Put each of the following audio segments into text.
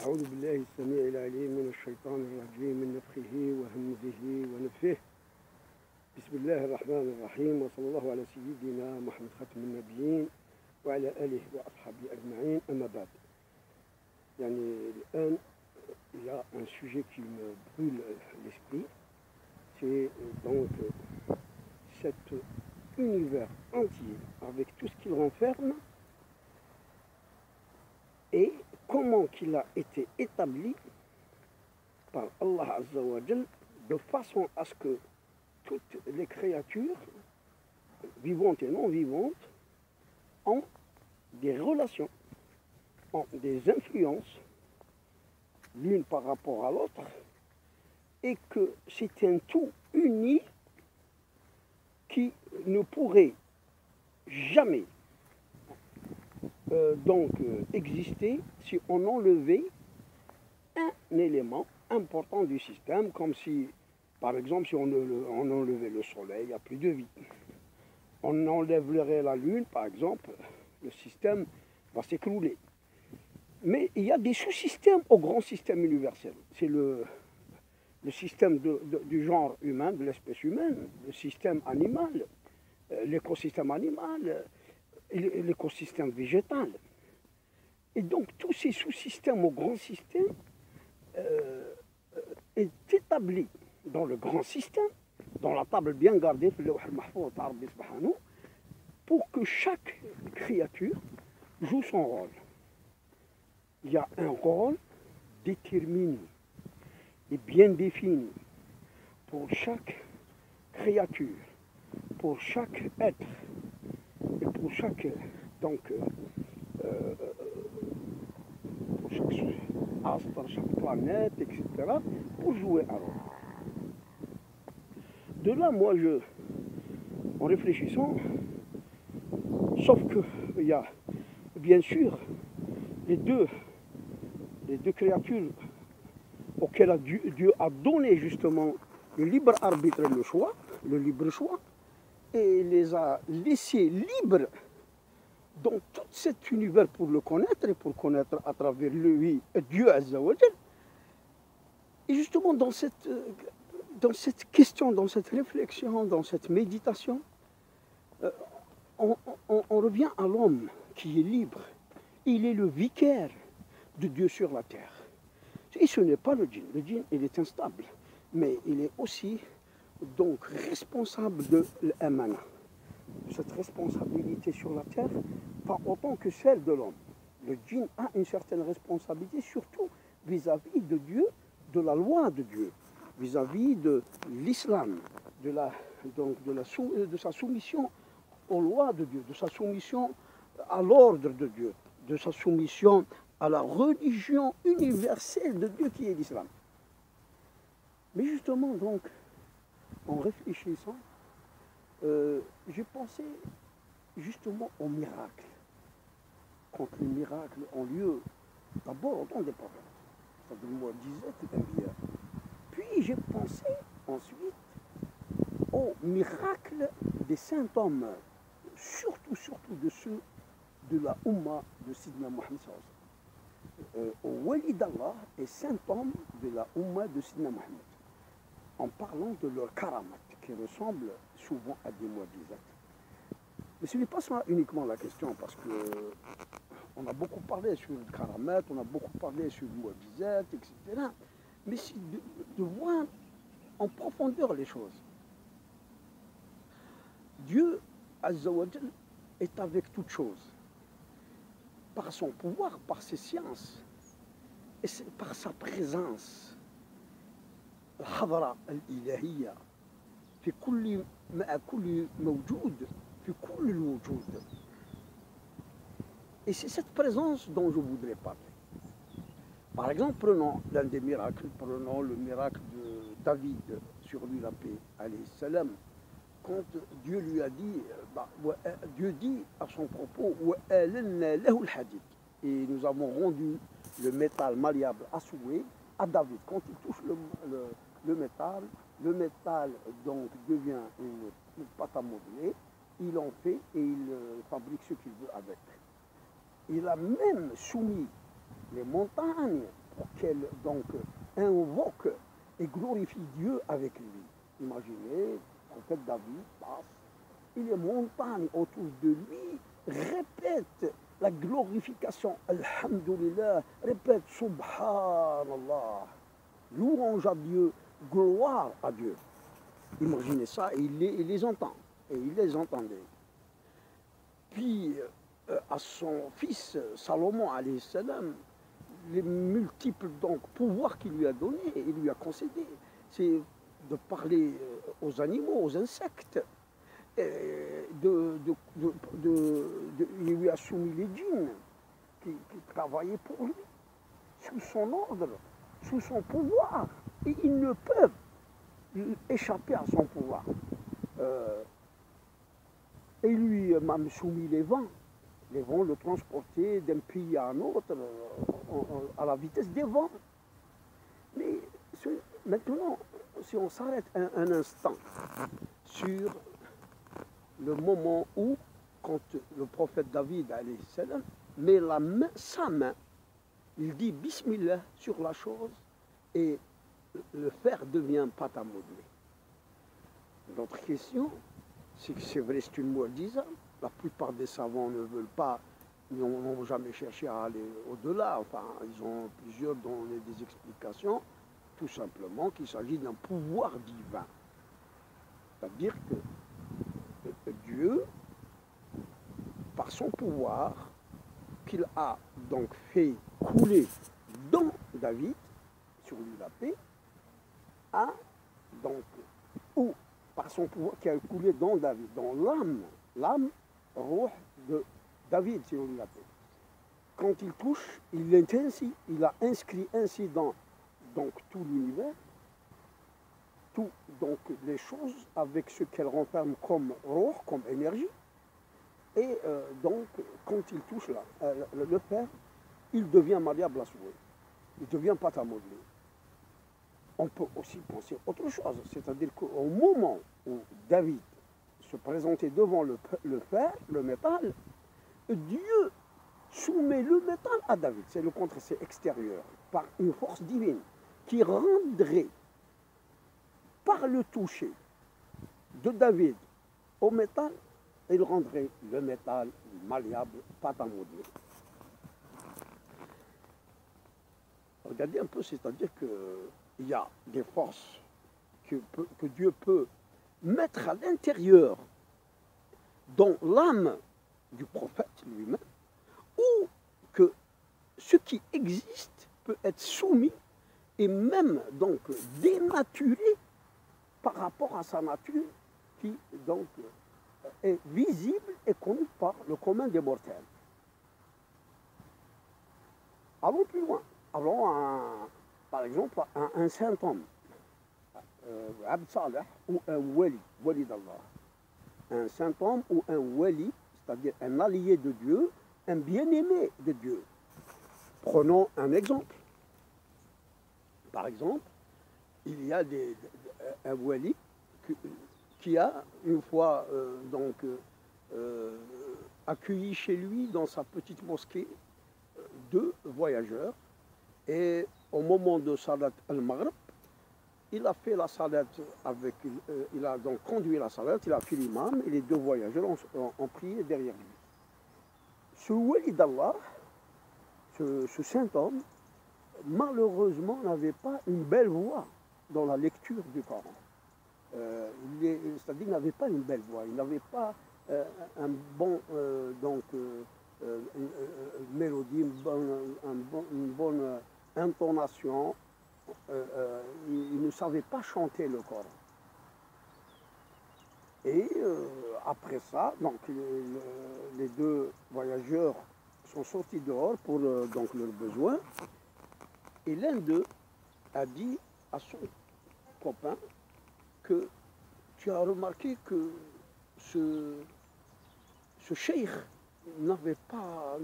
أعوذ بالله السميع العليم من الشيطان الرجيم من نفخه وهمزه ونفثه. بسم الله الرحمن الرحيم، وصلى الله على سيدنا محمد خاتم النبيين وعلى آله وأصحابه أجمعين. أما بعد، الآن il y a un sujet qui me brûle l'esprit, c'est donc cet univers entier avec tout ce qu'il renferme et comment qu'il a été établi par Allah Azza wa Jal de façon à ce que toutes les créatures, vivantes et non vivantes, ont des relations, ont des influences l'une par rapport à l'autre, et que c'est un tout uni qui ne pourrait jamais exister si on enlevait un élément important du système, comme si, par exemple, si on enlevait le soleil, il n'y a plus de vie. On enlèverait la lune, par exemple, le système va s'écrouler. Mais il y a des sous-systèmes au grand système universel. C'est le système du genre humain, de l'espèce humaine, le système animal, l'écosystème animal, l'écosystème végétal. Et donc tous ces sous-systèmes au grand système est établi dans le grand système, dans la table bien gardée, pour que chaque créature joue son rôle. Il y a un rôle déterminé et bien défini pour chaque créature, pour chaque être et pour chaque astre, chaque planète, etc., pour jouer un rôle. De là, moi, en réfléchissant, sauf qu'il y a, bien sûr, les deux créatures auxquelles Dieu a donné justement le libre arbitre et le libre choix, et les a laissés libres dans tout cet univers pour le connaître et pour connaître à travers lui Dieu Azza wa Jal. Et justement dans cette question, dans cette réflexion, dans cette méditation, on revient à l'homme qui est libre. Il est le vicaire de Dieu sur la terre. Et ce n'est pas le djinn. Le djinn, il est instable. Mais il est aussi donc responsable de l'amana. Cette responsabilité sur la terre, pas autant que celle de l'homme. Le djinn a une certaine responsabilité, surtout vis-à-vis de Dieu, de la loi de Dieu, vis-à-vis de l'islam, de sa soumission aux lois de Dieu, de sa soumission à l'ordre de Dieu, de sa soumission à la religion universelle de Dieu qui est l'islam. Mais justement, donc, en réfléchissant, j'ai pensé justement au miracle. Quand les miracles ont lieu, d'abord au temps des prophètes, c'est-à-dire moi disais tout un. Puis j'ai pensé ensuite au miracle des saints hommes, surtout de ceux de la Ummah de Sidna Mohammed, au Wali d'Allah et saint homme de la Ummah de Sidna Mohammed, en parlant de leur karamat, qui ressemble souvent à des mu'jizat. Mais ce n'est pas ça uniquement la question, parce que on a beaucoup parlé sur le karamat, on a beaucoup parlé sur le mu'jizat, etc. Mais c'est de voir en profondeur les choses. Dieu, Azza wa Jal, est avec toutes choses. Par son pouvoir, par ses sciences, et par sa présence. الحضرة الإلهية في كل مع كل موجود في كل الوجود. Et c'est cette présence dont je voudrais parler. Par exemple, prenons l'un des miracles, prenons le miracle de David, sur lui la paix, alayhi salam, quand Dieu lui a dit, Dieu dit à son propos, et nous avons rendu le métal malléable à souhait à David. Quand il touche le métal donc devient une pâte à modeler, il en fait et il fabrique ce qu'il veut avec. Il a même soumis les montagnes pour qu'elle donc invoque et glorifie Dieu avec lui. Imaginez, le prophète David passe, et les montagnes autour de lui répètent la glorification, Alhamdulillah, répète Subhanallah, louange à Dieu, gloire à Dieu. Imaginez ça, et il les entend, et il les entendait. Puis, à son fils Salomon, alayhi salam, les multiples donc, pouvoirs qu'il lui a donnés et lui a concédés, c'est de parler aux animaux, aux insectes. Il lui a soumis les djinns qui travaillaient pour lui, sous son ordre, sous son pouvoir. Et ils ne peuvent échapper à son pouvoir. Et lui m'a soumis les vents. Les vents le transportaient d'un pays à un autre à la vitesse des vents. Mais maintenant, si on s'arrête un instant sur le moment où, quand le prophète David alayhi salam, met sa main, il dit Bismillah sur la chose et le fer devient pâte à modeler. Notre question, c'est que c'est vrai, c'est une mu'jiza. La plupart des savants ne veulent pas, n'ont jamais cherché à aller au-delà. Enfin, ils ont plusieurs donné des explications, tout simplement qu'il s'agit d'un pouvoir divin. C'est-à-dire que Dieu, par son pouvoir, qu'il a donc fait couler dans David, sur lui la paix, a donc, ou par son pouvoir qui a coulé dans David, dans l'âme, Ruh de David, si on lui la paix. Quand il touche, il est ainsi, il a inscrit ainsi dans donc, tout l'univers, tout donc les choses avec ce qu'elle renferme comme Ruh, comme énergie. Et donc, quand il touche le fer, il devient malléable à souhait. Il devient pâte à modeler. On peut aussi penser autre chose, c'est-à-dire qu'au moment où David se présentait devant le fer, le métal, Dieu soumet le métal à David. C'est le contraire, c'est extérieur, par une force divine qui rendrait, par le toucher de David au métal, il rendrait le métal malléable, pâte à modeler. Regardez un peu, c'est-à-dire qu'il y a des forces que Dieu peut mettre à l'intérieur, dans l'âme du prophète lui-même, ou que ce qui existe peut être soumis et même donc dénaturé par rapport à sa nature qui donc est visible et connue par le commun des mortels. Allons plus loin. Allons par exemple à un saint homme, Abd Saleh ou un wali d'Allah. Un saint homme ou un wali, c'est-à-dire un allié de Dieu, un bien-aimé de Dieu. Prenons un exemple. Par exemple, il y a un wali qui a une fois accueilli chez lui dans sa petite mosquée 2 voyageurs et au moment de Salat al-Maghrib, il a fait la salat il a donc conduit la salat, il a fait l'imam et les 2 voyageurs ont prié derrière lui. Ce wali d'Allah, ce saint homme, malheureusement n'avait pas une belle voix dans la lecture du Coran. C'est-à-dire qu'il n'avait pas une belle voix, il n'avait pas un bon une mélodie, une bonne intonation. Il ne savait pas chanter le Coran. Et après ça, donc, les 2 voyageurs sont sortis dehors pour donc leurs besoins. Et l'un d'eux a dit à son copain que tu as remarqué que ce cheikh n'avait pas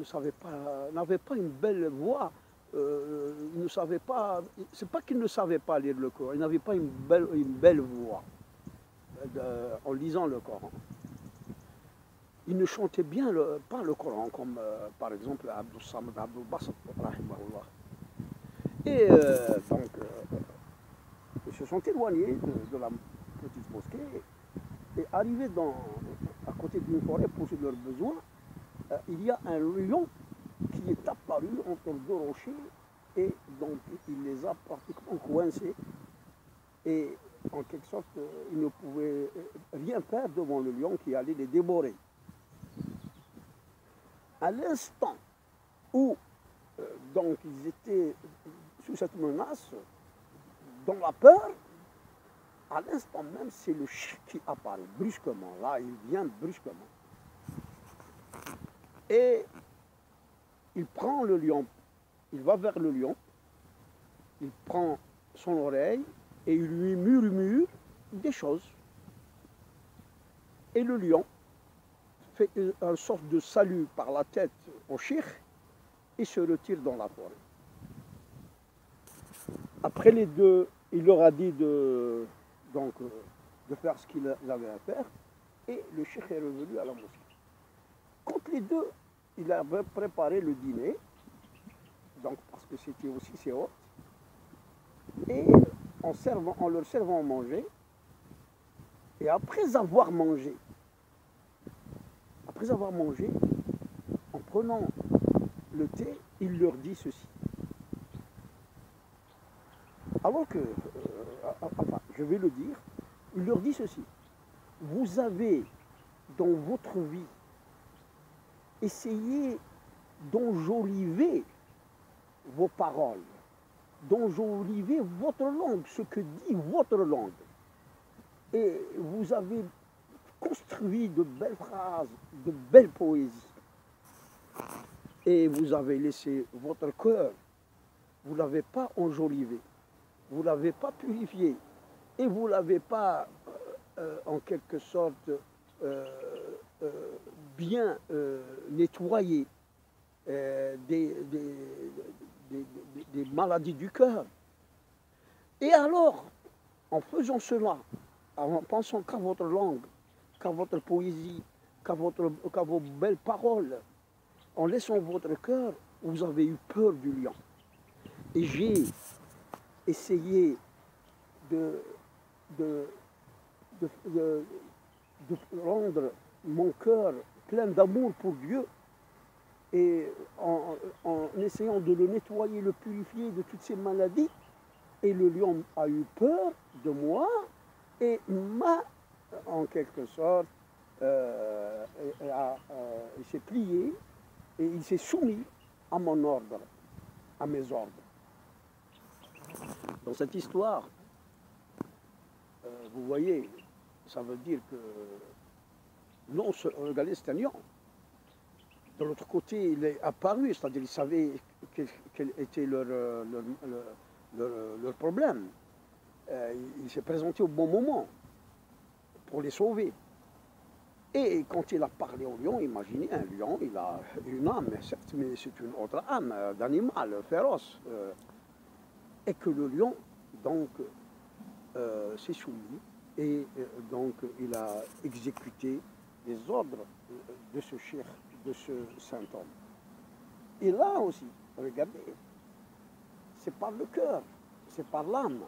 une belle voix. Il ne savait pas, c'est pas qu'il ne savait pas lire le Coran, il n'avait pas une belle voix en lisant le Coran. Il ne chantait pas le Coran comme par exemple Abdul Samad Abdul Basat, rahimahullah. Et ils se sont éloignés de la petite mosquée et arrivés à côté d'une forêt pour leurs besoins, il y a un lion qui est apparu entre deux rochers et donc il les a pratiquement coincés et en quelque sorte ils ne pouvaient rien faire devant le lion qui allait les dévorer. À l'instant où donc ils étaient sous cette menace, dans la peur, à l'instant même, c'est le chien qui apparaît brusquement. Là, il vient brusquement. Et il prend le lion, il va vers le lion, il prend son oreille et il lui murmure des choses. Et le lion fait une sorte de salut par la tête au chien et se retire dans la forêt. Après les deux, il leur a dit de faire ce qu'ils avaient à faire et le cheikh est revenu à la mosquée. Quand les deux, il avait préparé le dîner, donc parce que c'était aussi ses hôtes, et en leur servant à manger, et après avoir mangé, en prenant le thé, il leur dit ceci. Alors que, enfin, je vais le dire, il leur dit ceci. Vous avez dans votre vie essayé d'enjoliver vos paroles, d'enjoliver votre langue, ce que dit votre langue. Et vous avez construit de belles phrases, de belles poésies. Et vous avez laissé votre cœur, vous ne l'avez pas enjolivé, vous ne l'avez pas purifié, et vous ne l'avez pas, en quelque sorte, bien nettoyé des maladies du cœur. Et alors, en faisant cela, en pensant qu'à votre langue, qu'à votre poésie, qu'à vos belles paroles, en laissant votre cœur, vous avez eu peur du lion. Et j'ai essayé de rendre mon cœur plein d'amour pour Dieu et en essayant de le nettoyer, le purifier de toutes ces maladies. Et le lion a eu peur de moi et m'a, en quelque sorte, il s'est plié et il s'est soumis à mon ordre, à mes ordres. Dans cette histoire, vous voyez, ça veut dire que non, regardez, c'est un lion. De l'autre côté, il est apparu, c'est-à-dire il savait quel était leur problème. Il s'est présenté au bon moment pour les sauver. Et quand il a parlé au lion, imaginez, un lion, il a une âme, certes, mais c'est une autre âme d'animal féroce. Et que le lion, donc, s'est soumis et donc il a exécuté les ordres de ce cheikh, de ce saint homme. Et là aussi, regardez, c'est par le cœur, c'est par l'âme.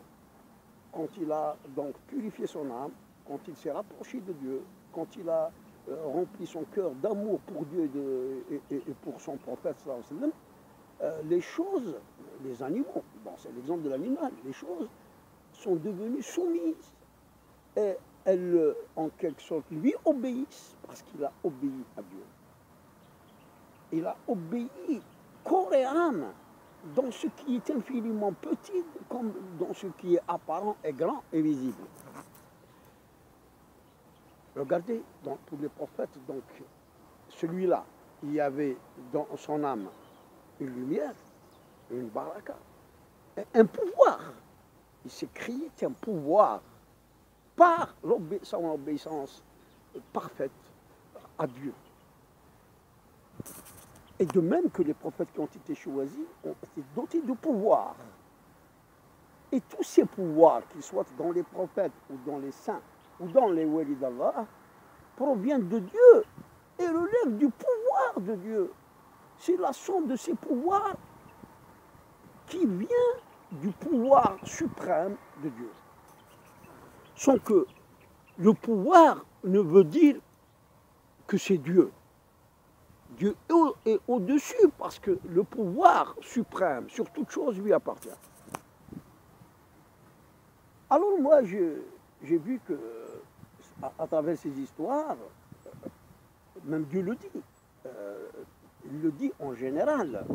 Quand il a donc purifié son âme, quand il s'est rapproché de Dieu, quand il a rempli son cœur d'amour pour Dieu et pour son prophète, les choses, les animaux, bon, c'est l'exemple de l'animal, les choses sont devenues soumises. Et elles, en quelque sorte, lui obéissent parce qu'il a obéi à Dieu. Il a obéi corps et âme dans ce qui est infiniment petit comme dans ce qui est apparent et grand et visible. Regardez, donc, pour les prophètes, donc, celui-là, il y avait dans son âme une lumière, une baraka, un pouvoir. Il s'est créé un pouvoir par son obéissance parfaite à Dieu. Et de même que les prophètes qui ont été choisis ont été dotés de pouvoir. Et tous ces pouvoirs, qu'ils soient dans les prophètes ou dans les saints ou dans les walis d'Allah, proviennent de Dieu et relèvent du pouvoir de Dieu. C'est la somme de ces pouvoirs qui vient du pouvoir suprême de Dieu. Sans que le pouvoir ne veut dire que c'est Dieu. Dieu est au-dessus parce que le pouvoir suprême sur toute chose lui appartient. Alors moi, j'ai vu que, à travers ces histoires, même Dieu le dit, il le dit en général,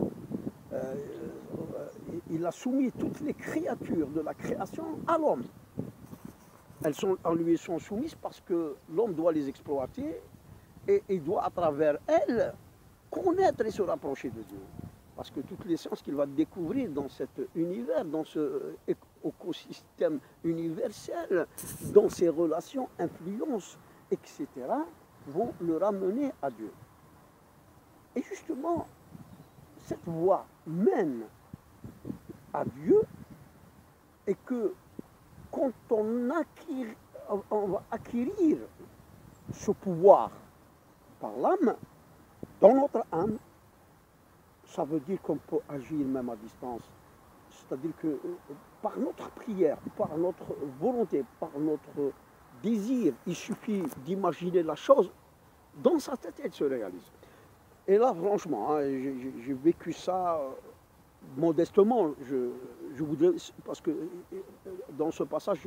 il a soumis toutes les créatures de la création à l'homme. Elles lui sont soumises parce que l'homme doit les exploiter et il doit à travers elles connaître et se rapprocher de Dieu. Parce que toutes les sciences qu'il va découvrir dans cet univers, dans ce écosystème universel, dans ses relations, influences, etc., vont le ramener à Dieu. Et justement, cette voie mène à Dieu et que quand on va acquérir ce pouvoir par l'âme, dans notre âme, ça veut dire qu'on peut agir même à distance. C'est-à-dire que par notre prière, par notre volonté, par notre désir, il suffit d'imaginer la chose, dans sa tête, elle se réalise. Et là, franchement, hein, j'ai vécu ça modestement. Je voudrais, parce que dans ce passage,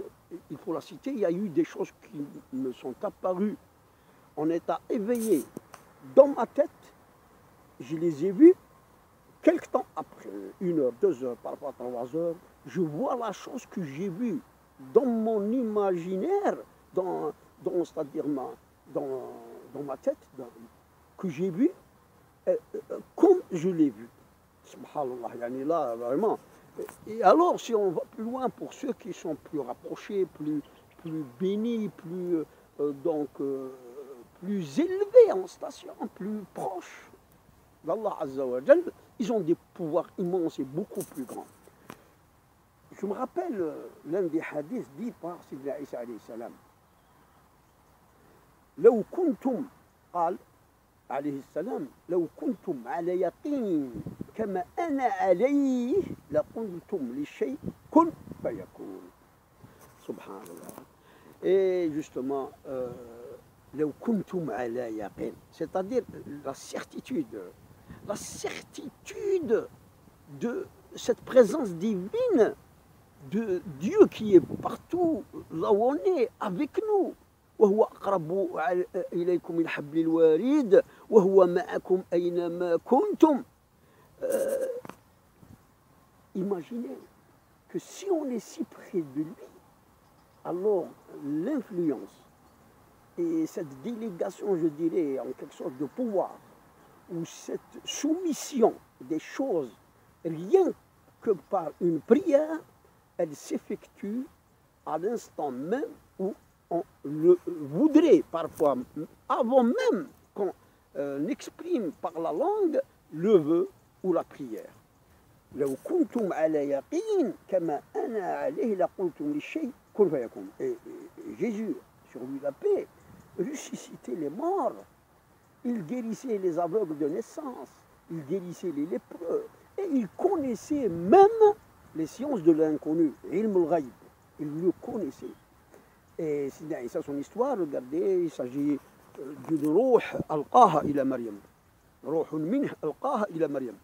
il faut la citer, il y a eu des choses qui me sont apparues en état éveillé dans ma tête. Je les ai vues. Quelque temps après, 1 heure, 2 heures, parfois 3 heures, je vois la chose que j'ai vue dans mon imaginaire, c'est-à-dire dans ma tête, que j'ai vue comme je l'ai vue. Subhanallah, yani là, vraiment. Et alors, si on va plus loin, pour ceux qui sont plus rapprochés, plus bénis, plus élevés en station, plus proches d'Allah Azza wa Jal, ils ont des pouvoirs immenses et beaucoup plus grands. Je me rappelle l'un des hadiths dit par Sidna Isa alayhi salam. لو كنتم قال عليه السلام لو كنتم على يقين كما أنا عليه لقلتم للشيء كن فيكون. سبحان الله. Et justement, لو كنتم على يقين, c'est-à-dire la certitude de cette présence divine de Dieu qui est partout, là où on est, avec nous. وهو أقرب إليكم من حبل الوريد وهو معكم أينما كنتم. Imaginez que si on est si près de lui, alors l'influence et cette délégation, je dirais, en quelque sorte de pouvoir, ou cette soumission des choses, rien que par une prière, elle s'effectue à l'instant même où on le voudrait, parfois, avant même qu'on exprime par la langue le vœu ou la prière. لو كنتم على يقين كما أنا عليه لقلتم للشيء كن فيكون. Et Jésus, sur lui la paix, ressuscitait les morts. Il guérissait les aveugles de naissance, il guérissait les lépreux, et il connaissait même les sciences de l'inconnu, ilm al-ghaib, il le connaissait. Et c'est son histoire, regardez, il s'agit d'une ruh alqaha ila Maryam. Ruhun minh alqaha ila Maryam.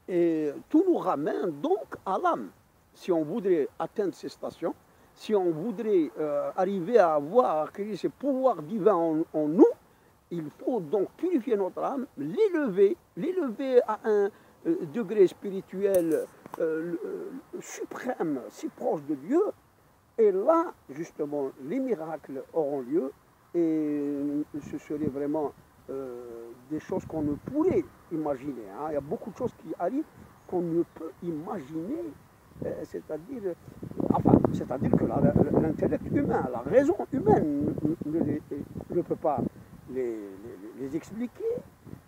Et tout nous ramène donc à l'âme. Si on voudrait atteindre ces stations, si on voudrait arriver à avoir, à acquérir ces pouvoirs divins en nous, il faut donc purifier notre âme, l'élever à un degré spirituel suprême, si proche de Dieu. Et là, justement, les miracles auront lieu et ce serait vraiment des choses qu'on ne pourrait imaginer. Hein. Il y a beaucoup de choses qui arrivent qu'on ne peut imaginer, c'est-à-dire que l'intellect humain, la raison humaine ne peut pas les expliquer.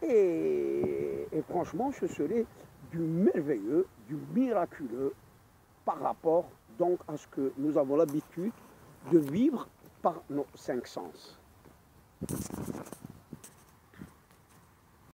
Et franchement, ce serait du merveilleux, du miraculeux par rapport donc à ce que nous avons l'habitude de vivre par nos 5 sens.